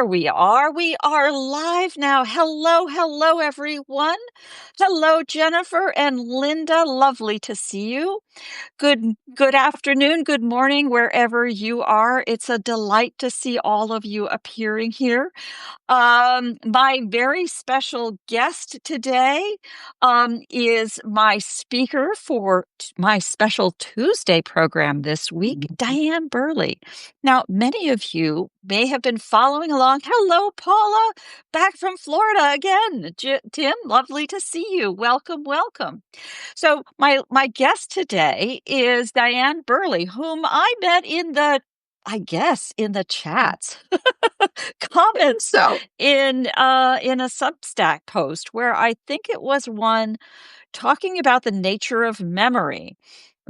There we are. We are live now. Hello, everyone. Hello, Jennifer and Linda. Lovely to see you. Good afternoon, good morning, wherever you are. It's a delight to see all of you appearing here. My very special guest today is my speaker for my special Tuesday program this week, Diane Burley. Now, many of you may have been following along. Hello, Paula, back from Florida again. Tim, lovely to see you. Welcome, welcome. So my guest today is Diane Burley, whom I met in the chats, comments in a Substack post where I think it was one talking about the nature of memory,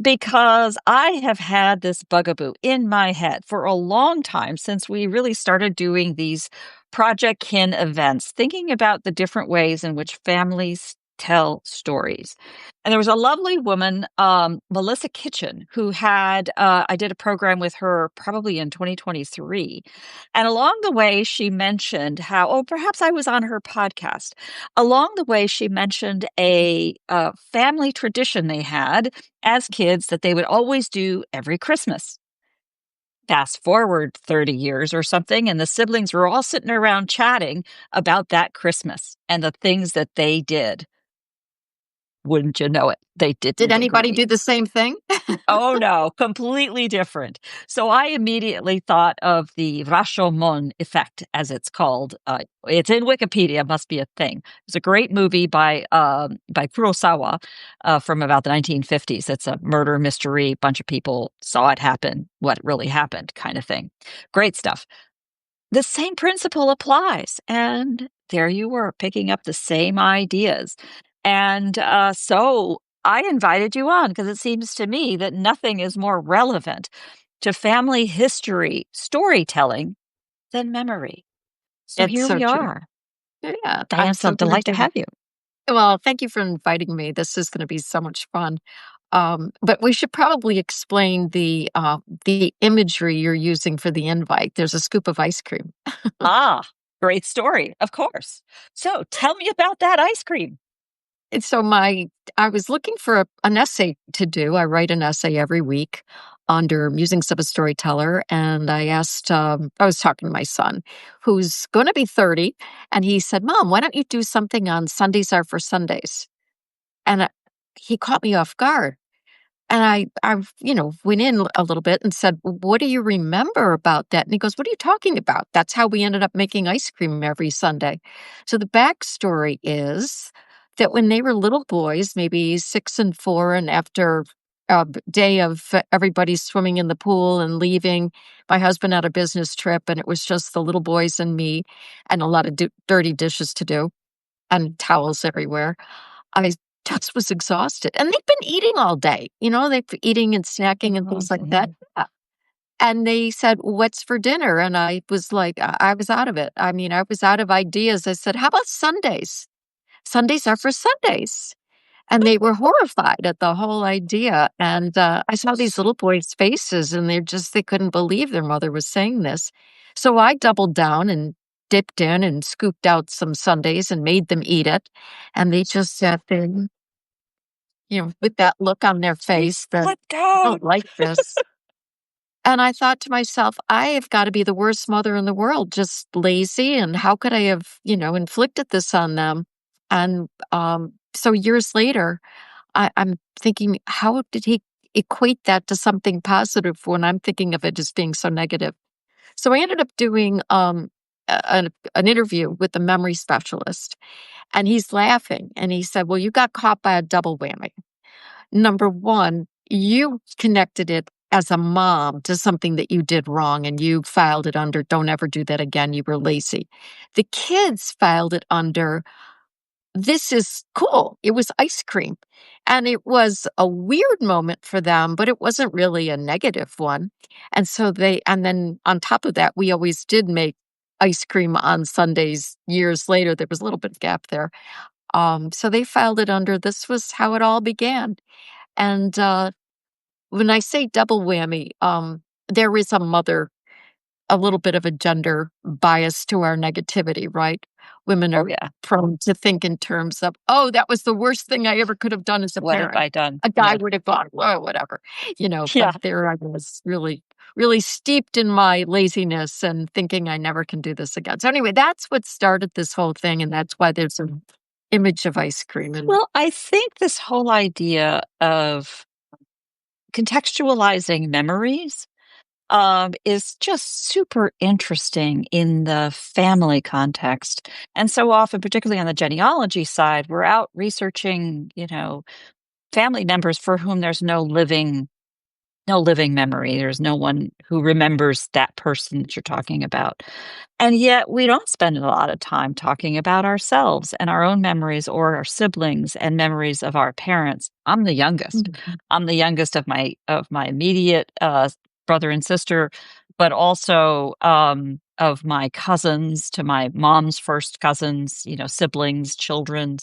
because I have had this bugaboo in my head for a long time since we really started doing these Projectkin events, thinking about the different ways in which families tell stories. And there was a lovely woman, Melissa Kitchen, who had, I did a program with her probably in 2023. And along the way, she mentioned how, perhaps I was on her podcast. Along the way, she mentioned a family tradition they had as kids that they would always do every Christmas. Fast forward 30 years or something, and the siblings were all sitting around chatting about that Christmas and the things that they did. Wouldn't you know it? They didn't. Did anybody do the same thing? Oh, no, completely different. So I immediately thought of the Rashomon effect, as it's called. It's in Wikipedia, must be a thing. It's a great movie by Kurosawa from about the 1950s. It's a murder mystery. A bunch of people saw it happen, what really happened kind of thing. Great stuff. The same principle applies. And there you were, picking up the same ideas. And so I invited you on because it seems to me that nothing is more relevant to family history storytelling than memory. So It's here so we true. are. Yeah, Diane, it's a delight to have you. Well, thank you for inviting me. This is going to be so much fun. But we should probably explain the imagery you're using for the invite. There's a scoop of ice cream. Great story, of course. So tell me about that ice cream. And so I was looking for an essay to do. I write an essay every week under Musings of a Storyteller. And I asked, I was talking to my son, who's going to be 30. And he said, Mom, why don't you do something on Sundays Are for Sundays? And he caught me off guard. And I went in a little bit and said, what do you remember about that? And he goes, what are you talking about? That's how we ended up making ice cream every Sunday. So the backstory is that when they were little boys, maybe 6 and 4, and after a day of everybody swimming in the pool and leaving, my husband had a business trip, and it was just the little boys and me and a lot of dirty dishes to do and towels everywhere. I just was exhausted. And they've been eating all day. They've been eating and snacking and things like that. Yeah. And they said, what's for dinner? And I was like, I was out of it. I mean, I was out of ideas. I said, how about Sundays? Sundays are for Sundays. And they were horrified at the whole idea. And I saw these little boys' faces, and they couldn't believe their mother was saying this. So I doubled down and dipped in and scooped out some Sundays and made them eat it. And they just sat there, with that look on their face that I don't like this. And I thought to myself, I have got to be the worst mother in the world, just lazy. And how could I have, inflicted this on them? And so years later, I'm thinking, how did he equate that to something positive when I'm thinking of it as being so negative? So I ended up doing an interview with a memory specialist, and he's laughing. And he said, well, you got caught by a double whammy. Number one, you connected it as a mom to something that you did wrong, and you filed it under, don't ever do that again. You were lazy. The kids filed it under, this is cool. It was ice cream. And it was a weird moment for them, but it wasn't really a negative one. And so and then on top of that, we always did make ice cream on Sundays years later. There was a little bit of gap there. So they filed it under, this was how it all began. And when I say double whammy, there is a mother a little bit of a gender bias to our negativity, right? Women Oh, are yeah. prone to think in terms of, "Oh, that was the worst thing I ever could have done as a What have parent." I done? A guy Yeah. would have gone, "Whoa, whatever," Yeah. but there I was really, really steeped in my laziness and thinking I never can do this again. So anyway, that's what started this whole thing, and that's why there's an image of ice cream and Well, I think this whole idea of contextualizing memories is just super interesting in the family context. And so often, particularly on the genealogy side, we're out researching, family members for whom there's no living memory. There's no one who remembers that person that you're talking about. And yet we don't spend a lot of time talking about ourselves and our own memories or our siblings and memories of our parents. I'm the youngest. Mhm. I'm the youngest of my immediate brother and sister, but also of my cousins to my mom's first cousins, siblings, children.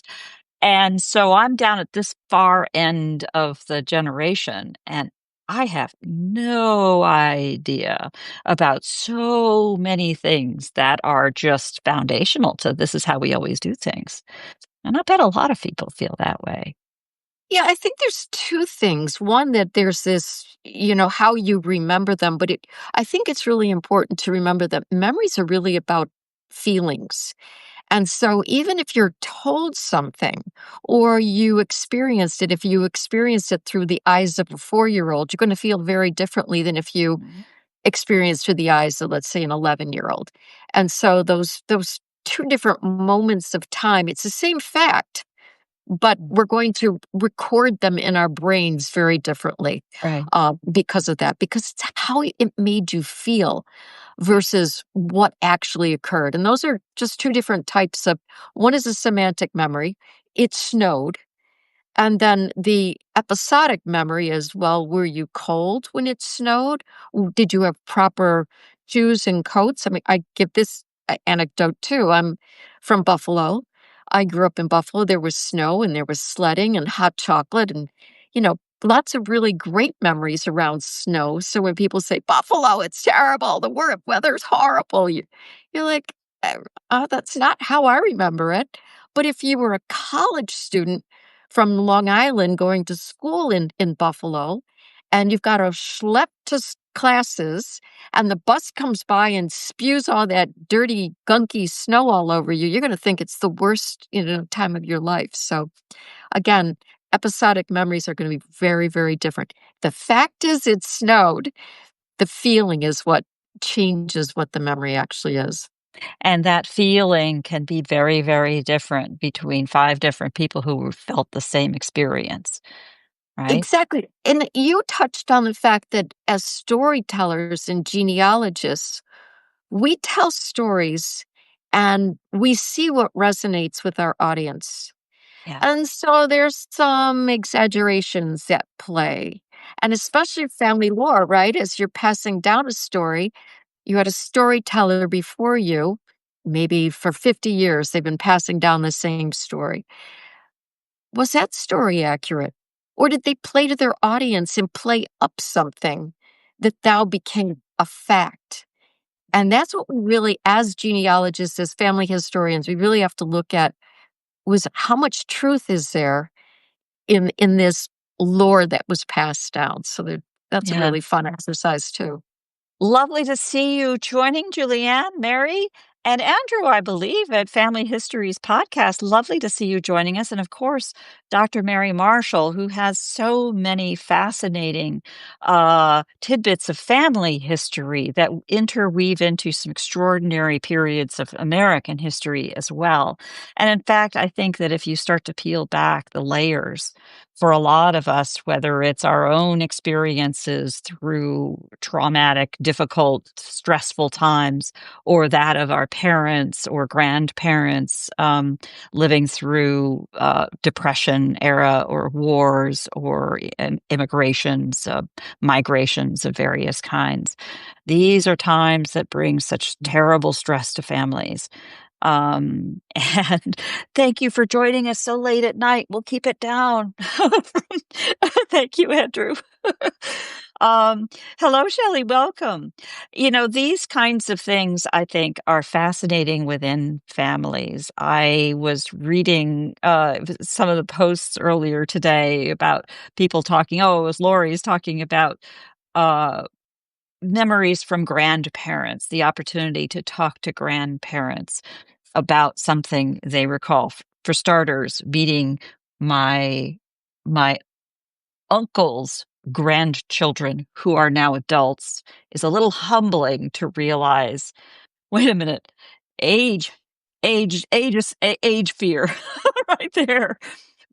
And so I'm down at this far end of the generation, and I have no idea about so many things that are just foundational to this is how we always do things. And I bet a lot of people feel that way. Yeah, I think there's 2 things. One, that there's this, how you remember them, but I think it's really important to remember that memories are really about feelings. And so even if you're told something or you experienced it, if you experienced it through the eyes of a 4-year-old, you're gonna feel very differently than if you Mhm. experienced through the eyes of, let's say, an 11-year-old. And so those 2 different moments of time, it's the same fact, but Mm. we're going to record them in our brains very differently, Right. because of that, because it's how it made you feel versus what actually occurred. And those are just 2 different types of one is a semantic memory. It snowed. And then the episodic memory is, well, were you cold when it snowed? Did you have proper shoes and coats? I mean, I give this anecdote too. I'm from Buffalo. I grew up in Buffalo. There was snow and there was sledding and hot chocolate and, lots of really great memories around snow. So when people say, Buffalo, it's terrible, the weather's horrible, you're like, that's not how I remember it. But if you were a college student, from Long Island going to school in Buffalo, and you've got to schlep to classes, and the bus comes by and spews all that dirty, gunky snow all over you, you're going to think it's the worst, time of your life. So again, episodic memories are going to be very, very different. The fact is, it snowed. The feeling is what changes what the memory actually is. And that feeling can be very, very different between 5 different people who felt the same experience, right? Exactly. And you touched on the fact that as storytellers and genealogists, we tell stories and we see what resonates with our audience. Yeah. And so there's some exaggerations at play. And especially family lore, right? As you're passing down a story, you had a storyteller before you. Maybe for 50 years, they've been passing down the same story. Was that story accurate? Or did they play to their audience and play up something that now became a fact? And that's what we really, as genealogists, as family historians, we really have to look at was how much truth is there in this lore that was passed down. So that's a Yeah. really fun exercise too. Lovely to see you joining Julianne, Mary, and Andrew, I believe, at Family Histories Podcast. Lovely to see you joining us. And of course, Dr. Mary Marshall, who has so many fascinating tidbits of family history that interweave into some extraordinary periods of American history as well. And in fact, I think that if you start to peel back the layers, for a lot of us, whether it's our own experiences through traumatic, difficult, stressful times, or that of our parents or grandparents living through depression era or wars or immigrations, migrations of various kinds. These are times that bring such terrible stress to families. And thank you for joining us so late at night. We'll keep it down. Thank you, Andrew. Um, Hello, Shelley. Welcome. These kinds of things I think are fascinating within families. I was reading some of the posts earlier today about people talking. Oh, it was Lori's talking about uh, memories from grandparents, the opportunity to talk to grandparents about something they recall. For starters, meeting my uncle's grandchildren who are now adults is a little humbling to realize, wait a minute, age, age fear right there.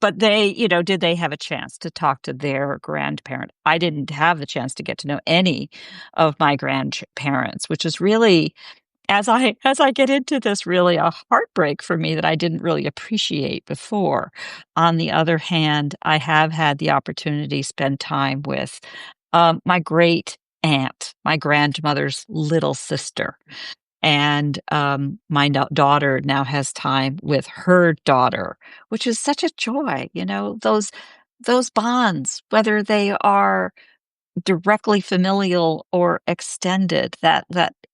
But they, did they have a chance to talk to their grandparent? I didn't have the chance to get to know any of my grandparents, which is really, as I get into this, really a heartbreak for me that I didn't really appreciate before. On the other hand, I have had the opportunity to spend time with my great aunt, my grandmother's little sister. And my daughter now has time with her daughter, which is such a joy. Those bonds, whether they are directly familial or extended, that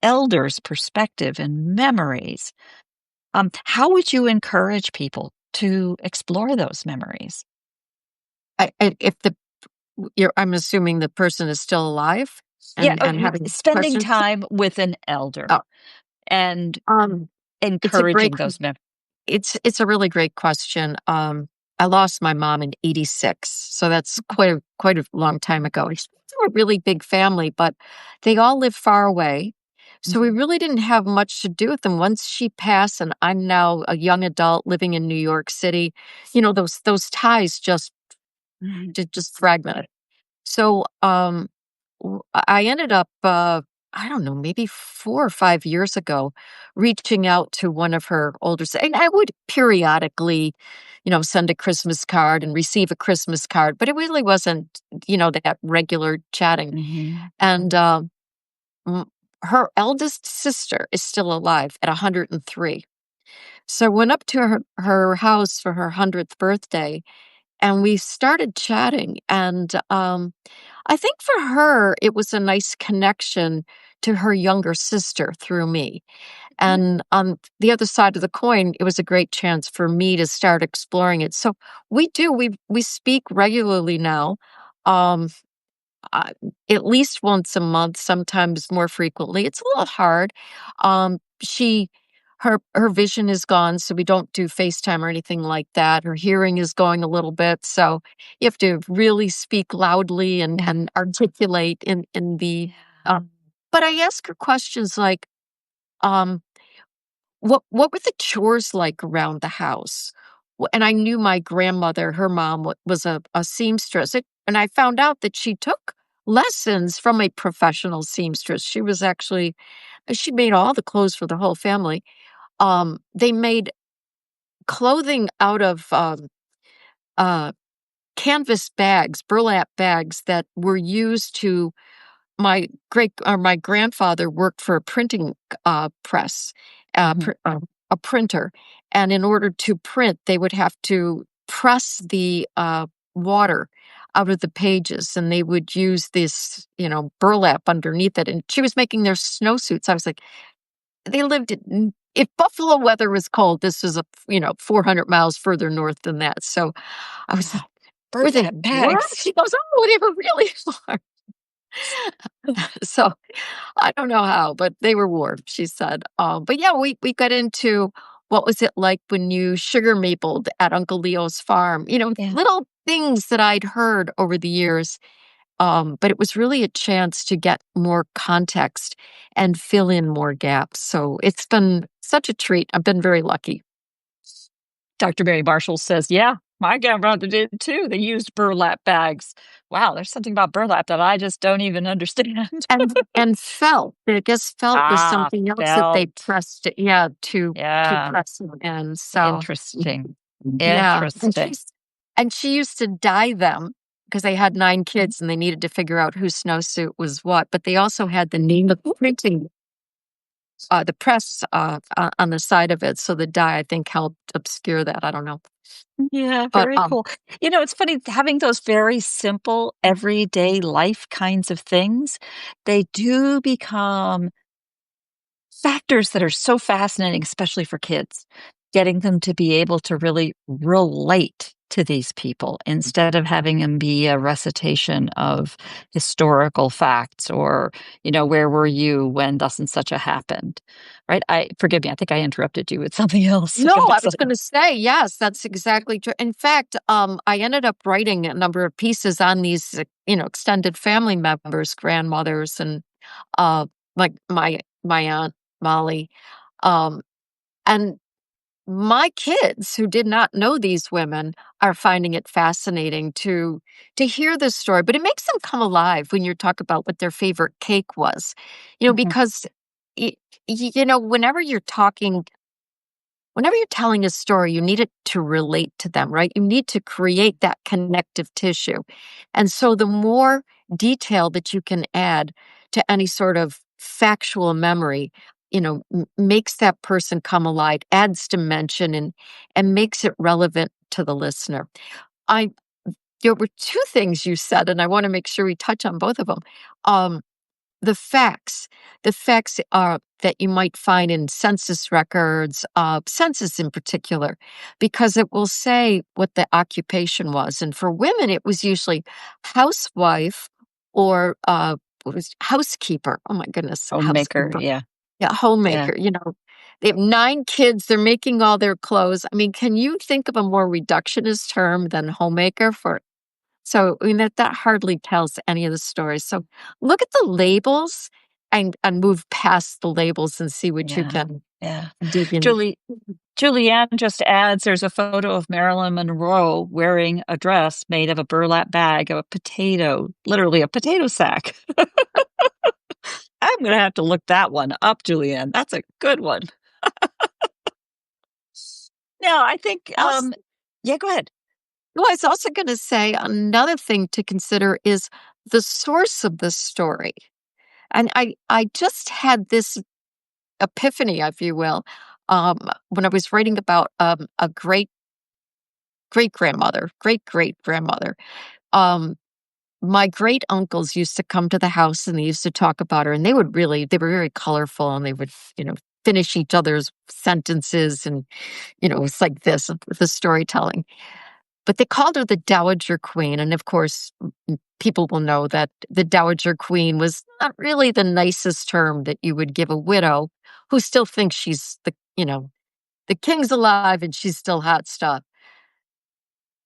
elder's perspective and memories. How would you encourage people to explore those memories? If I'm assuming the person is still alive Yeah, and having spending questions. time with an elder Oh, and um, it's a great encouraging those memories. it's a really great question. I lost my mom in '86, so that's quite a long time ago. It's a really big family, but they all live far away. So we really didn't have much to do with them. Once she passed, and I'm now a young adult living in New York City, those ties just fragmented. So I ended up, I don't know, maybe 4 or 5 years ago, reaching out to one of her and I would periodically, send a Christmas card and receive a Christmas card, but it really wasn't, that regular chatting. Mhm. And m- her eldest sister is still alive at 103. So I went up to her house for her 100th birthday and we started chatting. And I think for her, it was a nice connection to her younger sister through me. And on the other side of the coin, it was a great chance for me to start exploring it. So we speak regularly now. Um, uh, at least once a month, sometimes more frequently. It's a little hard. She her vision is gone, so we don't do FaceTime or anything like that. Her hearing is going a little bit, so you have to really speak loudly and articulate in the. Uh, but I ask her questions like, um, what were the chores like around the house? And I knew my grandmother, her mom, was a seamstress. And I found out that she took lessons from a professional seamstress. She made all the clothes for the whole family. They made clothing out of uh, canvas bags, burlap bags that were used to my grandfather worked for a printing press, Mhm. a printer, and in order to print, they would have to press the water out of the pages, and they would use this, burlap underneath it. And she was making their snowsuits. I was like, they lived in. If Buffalo weather was cold, this was 400 miles further north than that. So I was like, Wow. were they Burlap warm? bags. She goes, oh, they were really warm. So I don't know how, but they were warm, she said. But yeah, we got into what was it like when you sugar mapled at Uncle Leo's farm, Yeah. little things that I'd heard over the years. But it was really a chance to get more context and fill in more gaps. So it's been such a treat. I've been very lucky. Dr. Mary Marshall says, yeah, my grandmother did too. They used burlap bags. Wow, there's something about burlap that I just don't even understand. And felt. I guess felt was Ah, something else that they felt. pressed it, yeah, to Yeah, press it in. So interesting. yeah. Interesting. And she used to dye them because they had 9 kids and they needed to figure out whose snowsuit was what, but they also had the name of the printing. the press on the side of it. So the dye, I think, helped obscure that. I don't know. Yeah, But very cool. It's funny having those very simple everyday life kinds of things, they do become factors that are so fascinating, especially for kids, getting them to be able to really relate to these people instead of having them be a recitation of historical facts or, where were you when thus and such a happened, right? Forgive me, I think I interrupted you with something else. I no, got I was excited. going to say, yes, that's exactly true. In fact, I ended up writing a number of pieces on these, extended family members, grandmothers, and like my aunt Molly, um, and my kids who did not know these women are finding it fascinating to hear this story. But it makes them come alive when you talk about what their favorite cake was, Mhm. because y- whenever you're telling a story, you need it to relate to them, right? You need to create that connective tissue. And so the more detail that you can add to any sort of factual memory, makes that person come alive, adds dimension and makes it relevant to the listener. I There were two things you said, and I want to make sure we touch on both of them. Um, the facts. The facts are that you might find in census records, census in particular, because it will say what the occupation was. And for women, it was usually housewife or what was housekeeper. Oh my goodness, Homemaker, housekeeper. yeah, Yeah, yeah, homemaker. They have 9 kids. They're making all their clothes. I mean, can you think of a more reductionist term than homemaker for so, I mean, that hardly tells any of the stories. So look at the labels and move past the labels and see what you yeah, can yeah. dig in. Julie Julianne just adds there's a photo of Marilyn Monroe wearing a dress made of a burlap bag of a potato, literally a potato sack. I'm gonna have to look that one up, Julianne. That's a good one. No, I think, Also, yeah, go ahead. well, I was also going to say another thing to consider is the source of the story. And I just had this epiphany, if you will, when I was writing about a great great grandmother. Um, My great uncles used to come to the house and they used to talk about her, and they were very colorful and they would, finish each other's sentences. And, it's like this with the storytelling. But they called her the Dowager Queen. And of course, people will know that the Dowager Queen was not really the nicest term that you would give a widow who still thinks she's the king's alive and she's still hot stuff.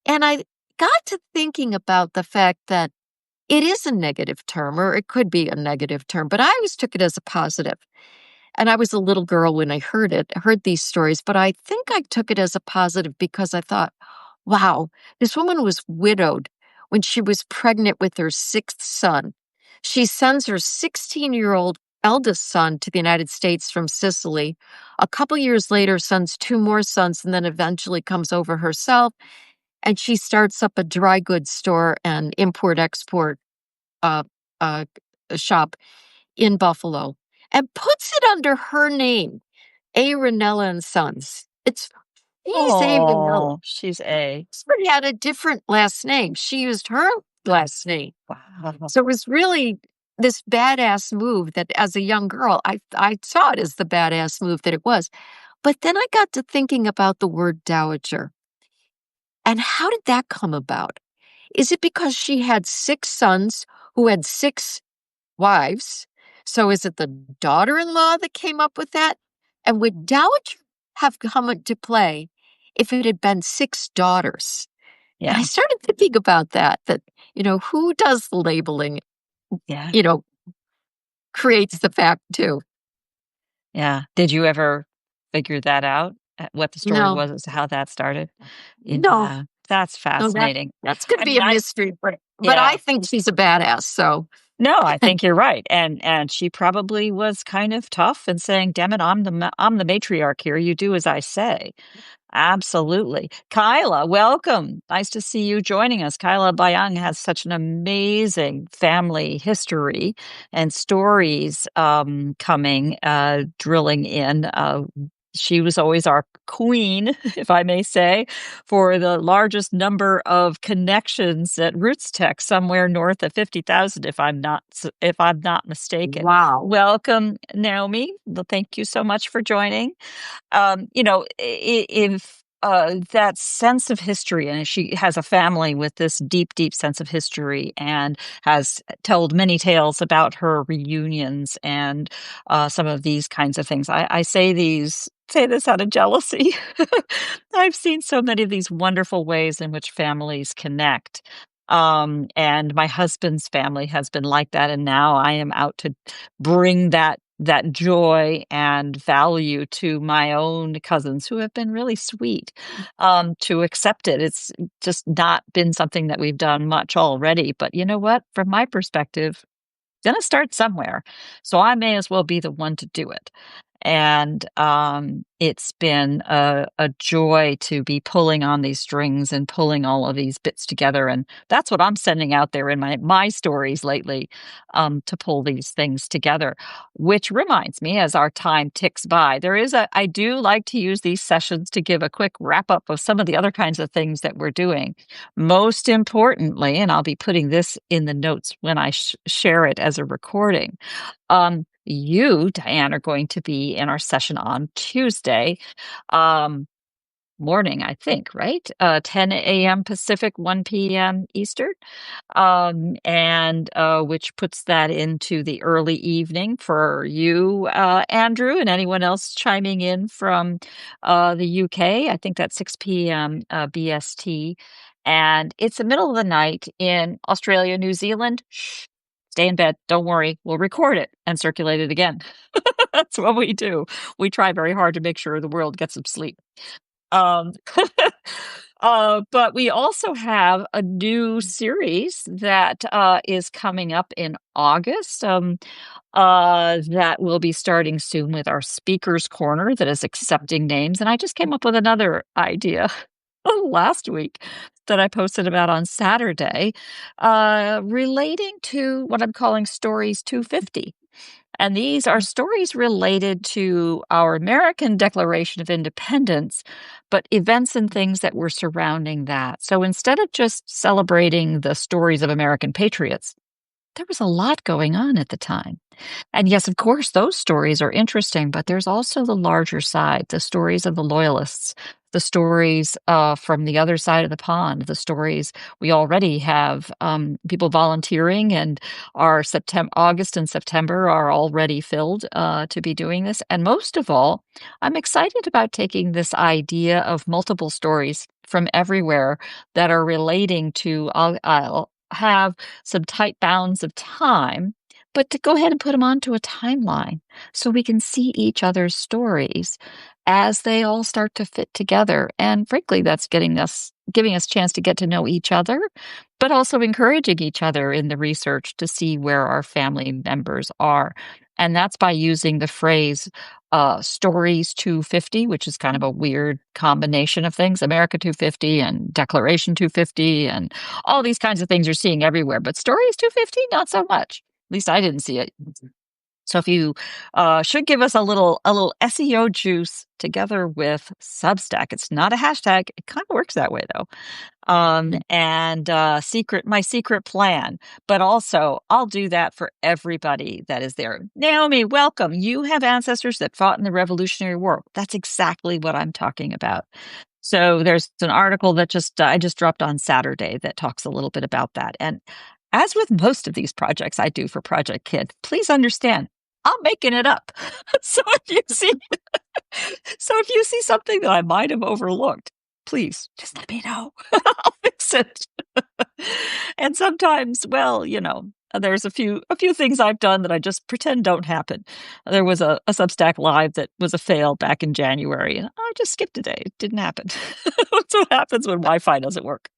And I got to thinking about the fact that it is a negative term, or it could be a negative term, but I always took it as a positive. And I was a little girl when I heard these stories, but I think I took it as a positive because I thought, wow, this woman was widowed when she was pregnant with her sixth son. She sends her 16-year-old eldest son to the United States from Sicily. A couple years later, sends two more sons, and then eventually comes over herself. And she starts up a dry goods store and import export uh, uh, shop in Buffalo and puts it under her name, A. Ranella and Sons. She's A. Ranella. Oh, she's A. Somebody had a different last name. She used her last name. Wow. So it was really this badass move that as a young girl, I saw it as the badass move that it was. But then I got to thinking about the word dowager. And how did that come about? Is it because she had 6 sons who had 6 wives? So is it the daughter-in-law that came up with that? And would dowager have come into play if it had been 6 daughters? And I Yeah, started thinking about that, who does the labeling, yeah, you know, creates the fact too. yeah. Did you ever figure that out? What the story No, was as to how that started? no, Yeah, that's no, fascinating. that's gonna I be mean, a mystery, but I yeah, think she's a badass, so No, I think you're right, and she probably was kind of tough and saying, "Damn it, I'm the matriarch here. You do as I say." Absolutely. Kyla, welcome. Nice to see you joining us. Kyla Bayang has such an amazing family history and stories coming, drilling in. She was always our queen, if I may say, for the largest number of connections at Roots Tech, somewhere north of 50,000, if I'm not mistaken. Wow. Welcome, Naomi. Well, thank you so much for joining. If that sense of history, and she has a family with this deep, deep sense of history, and has told many tales about her reunions and some of these kinds of things. I say this out of jealousy. I've seen so many of these wonderful ways in which families connect. And my husband's family has been like that, and now I am out to bring that joy and value to my own cousins who have been really sweet to accept it. It's just not been something that we've done much already. But you know what? From my perspective, gonna start somewhere. So I may as well be the one to do it. And it's been a joy to be pulling on these strings and pulling all of these bits together. And that's what I'm sending out there in my stories lately, to pull these things together. Which reminds me, as our time ticks by, I do like to use these sessions to give a quick wrap up of some of the other kinds of things that we're doing. Most importantly, and I'll be putting this in the notes when I share it as a recording. You, Diane, are going to be in our session on Tuesday morning, I think, right? 10 a.m. Pacific, 1 p.m. Eastern, and which puts that into the early evening for you, Andrew, and anyone else chiming in from the UK. I think that's 6 p.m. BST. And it's the middle of the night in Australia, New Zealand. Shh, stay in bed. Don't worry. We'll record it and circulate it again. That's what we do. We try very hard to make sure the world gets some sleep. Um, but we also have a new series that is coming up in August, that will be starting soon with our Speakers Corner that is accepting names. And I just came up with another idea last week that I posted about on Saturday, relating to what I'm calling Stories 250. And these are stories related to our American Declaration of Independence, but events and things that were surrounding that. So instead of just celebrating the stories of American patriots, there was a lot going on at the time. And yes, of course, those stories are interesting, but there's also the larger side, the stories of the loyalists, the stories from the other side of the pond, the stories we already have people volunteering, and our August and September are already filled to be doing this. And most of all, I'm excited about taking this idea of multiple stories from everywhere that are relating to, I'll have some tight bounds of time, but to go ahead and put them onto a timeline so we can see each other's stories as they all start to fit together. And frankly, that's giving us a chance to get to know each other, but also encouraging each other in the research to see where our family members are. And that's by using the phrase Stories 250, which is kind of a weird combination of things, America 250 and Declaration 250 and all these kinds of things you're seeing everywhere. But Stories 250, not so much. At least I didn't see it. So if you should give us a little SEO juice together with Substack. It's not a hashtag. It kind of works that way though. And my secret plan. But also, I'll do that for everybody that is there. Naomi, welcome. You have ancestors that fought in the Revolutionary War. That's exactly what I'm talking about. So there's an article that I just dropped on Saturday that talks a little bit about that. And as with most of these projects I do for Projectkin, please understand, I'm making it up. So if you see something that I might have overlooked, please just let me know. I'll fix it. And sometimes, well, there's a few things I've done that I just pretend don't happen. There was a Substack Live that was a fail back in January, and I just skipped a day. It didn't happen. That's what happens when Wi-Fi doesn't work.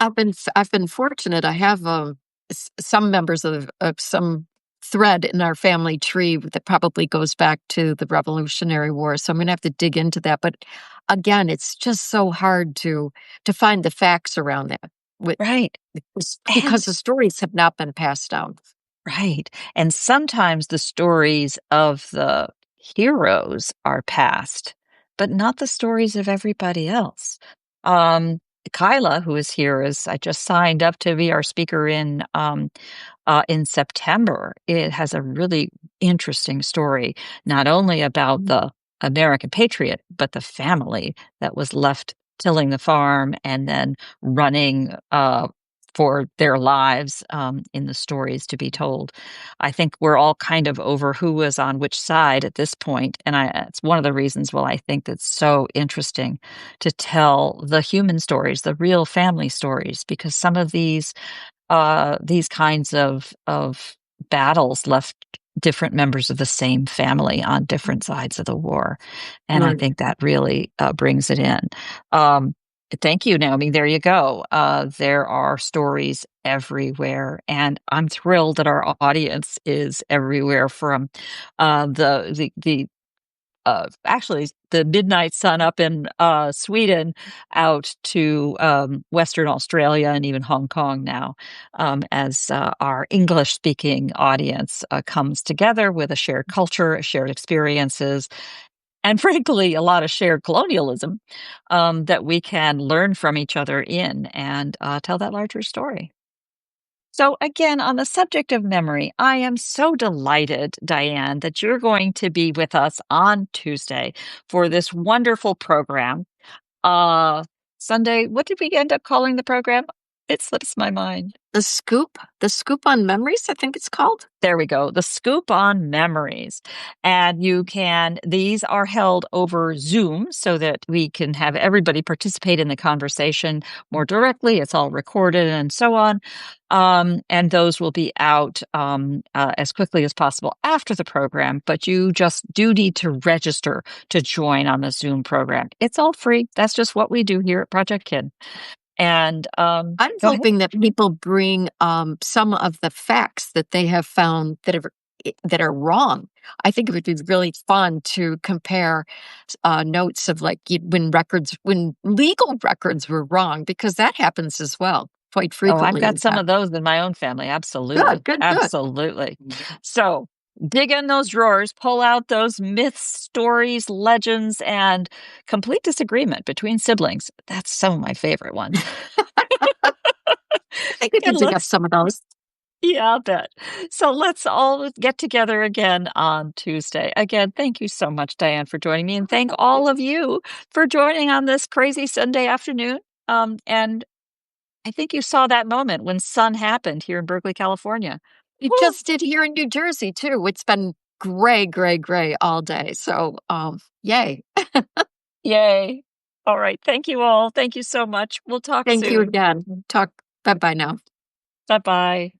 I've been fortunate. I have some members of some thread in our family tree that probably goes back to the Revolutionary War. So I'm going to have to dig into that. But again, it's just so hard to find the facts around that with, Right. because And the stories have not been passed down. right. And sometimes the stories of the heroes are passed, but not the stories of everybody else. Um, Kyla, who is here, is I just signed up to be our speaker in September. It has a really interesting story, not only about the American patriot, but the family that was left tilling the farm and then running for their lives in the stories to be told. I think we're all kind of over who was on which side at this point, and it's one of the reasons why I think that's so interesting to tell the human stories, the real family stories, because some of these kinds of battles left different members of the same family on different sides of the war, and I Right. think that really brings it in. Um, Thank you, Naomi. There you go. There are stories everywhere, and I'm thrilled that our audience is everywhere from the actually the midnight sun up in Sweden out to Western Australia and even Hong Kong now, as our English speaking audience comes together with a shared culture, shared experiences, and frankly, a lot of shared colonialism that we can learn from each other in and tell that larger story. So, again, on the subject of memory, I am so delighted, Diane, that you're going to be with us on Tuesday for this wonderful program. Uh, Sunday, what did we end up calling the program? It slips my mind. The scoop on memories, I think it's called. There we go. The Scoop on Memories. And these are held over Zoom so that we can have everybody participate in the conversation more directly. It's all recorded and so on. And those will be out as quickly as possible after the program, but you just do need to register to join on the Zoom program. It's all free. That's just what we do here at Projectkin. And I'm go ahead. hoping that people bring some of the facts that they have found that are wrong. I think it would be really fun to compare notes of like when legal records were wrong, because that happens as well quite Oh, I've frequently. got In some fact, of those in my own family. good, Absolutely. good, good. Absolutely. So dig in those drawers, pull out those myths, stories, legends, and complete disagreement between siblings. That's some of my favorite ones. I think we can And dig up let's, some of those. yeah, I bet. So let's all get together again on Tuesday. Again, thank you so much, Diane, for joining me. And thank all of you for joining on this crazy Sunday afternoon. And I think you saw that moment when sun happened here in Berkeley, California. You Whew, just did here in New Jersey too. It's been gray, gray, gray all day. So, yay! yay. All right. Thank you all. Thank you so much. We'll talk Thank you soon. again. Talk. Bye bye now. Bye bye.